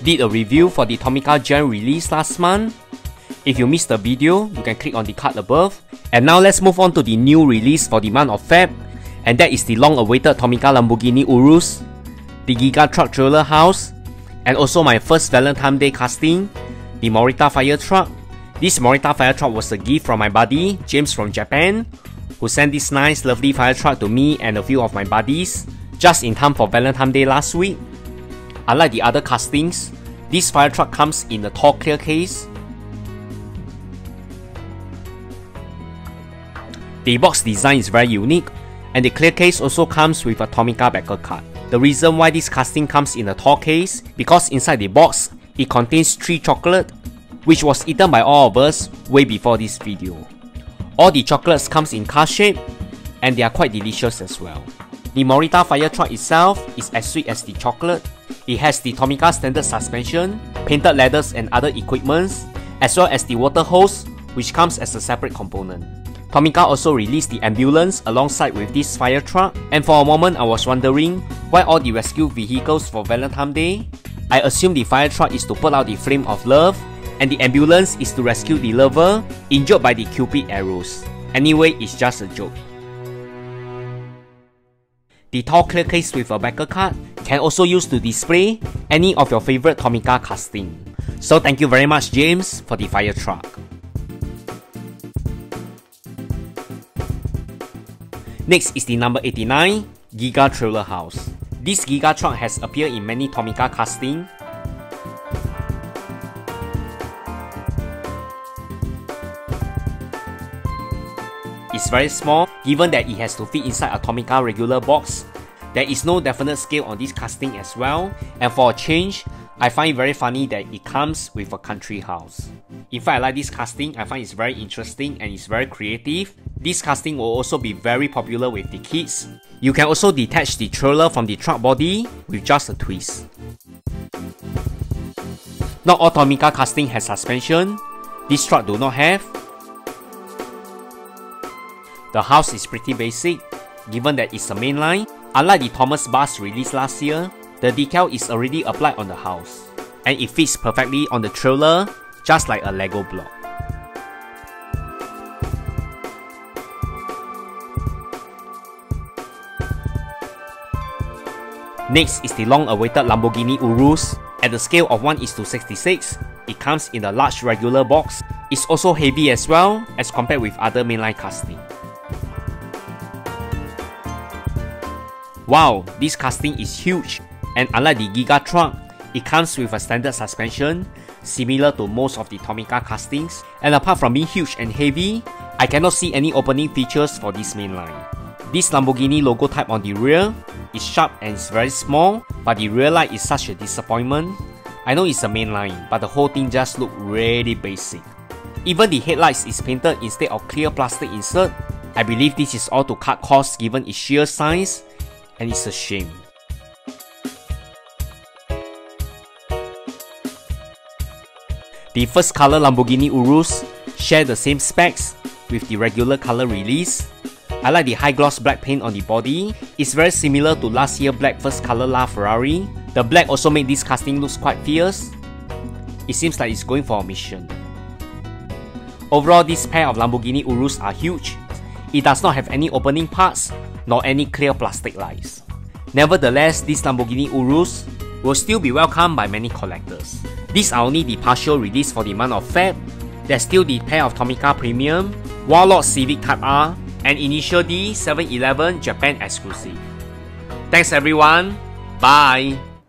did a review for the Tomica Feb Release last month. If you missed the video, you can click on the card above. And now let's move on to the new release for the month of Feb, and that is the long-awaited Tomica Lamborghini Urus, the Giga Truck Trailer House, and also my first Valentine Day casting, the Morita Fire Truck. This Morita Fire Truck was a gift from my buddy, James from Japan, who sent this nice lovely fire truck to me and a few of my buddies, just in time for Valentine Day last week. Unlike the other castings, this fire truck comes in a tall clear case. The box design is very unique, and the clear case also comes with a Tomica backer card. The reason why this casting comes in a tall case, because inside the box, it contains 3 chocolate, which was eaten by all of us way before this video. All the chocolates comes in car shape, and they are quite delicious as well. The Morita fire truck itself is as sweet as the chocolate. It has the Tomica standard suspension, painted leathers and other equipments, as well as the water hose, which comes as a separate component. Tomica also released the ambulance alongside with this fire truck, and for a moment I was wondering why all the rescue vehicles for Valentine Day. I assume the fire truck is to put out the flame of love, and the ambulance is to rescue the lover injured by the Cupid arrows. Anyway, it's just a joke. The tall clear case with a backer card can also use to display any of your favorite Tomica casting. So thank you very much, James, for the fire truck. Next is the number 89, Giga Trailer House. This Giga truck has appeared in many Tomica casting. It's very small, given that it has to fit inside a Tomica regular box. There is no definite scale on this casting as well, and for a change, I find it very funny that it comes with a country house. In fact, I like this casting. I find it's very interesting and it's very creative. This casting will also be very popular with the kids. You can also detach the trailer from the truck body with just a twist. Not all Tomica casting has suspension. This truck do not have. The house is pretty basic, given that it's a mainline. Unlike the Thomas bus released last year, the decal is already applied on the house, and it fits perfectly on the trailer, just like a Lego block. Next is the long-awaited Lamborghini Urus. At the scale of 1:66, it comes in a large regular box. It's also heavy as well as compared with other mainline casting. Wow, this casting is huge, and unlike the Giga truck, it comes with a standard suspension, similar to most of the Tomica castings, and apart from being huge and heavy, I cannot see any opening features for this mainline. This Lamborghini logo type on the rear is sharp and it's very small, but the rear light is such a disappointment. I know it's a mainline, but the whole thing just looks really basic. Even the headlights is painted instead of clear plastic insert. I believe this is all to cut costs given its sheer size, and it's a shame. The first color Lamborghini Urus share the same specs with the regular color release. I like the high gloss black paint on the body. It's very similar to last year's black first color LaFerrari. The black also made this casting look quite fierce. It seems like it's going for a mission. Overall, this pair of Lamborghini Urus are huge. It does not have any opening parts nor any clear plastic lights. Nevertheless, this Lamborghini Urus will still be welcomed by many collectors. These are only the partial release for the month of Feb. There's still the pair of Tomica Premium, Warlord Civic Type R, and Initial D 711 Japan exclusive. Thanks everyone, bye!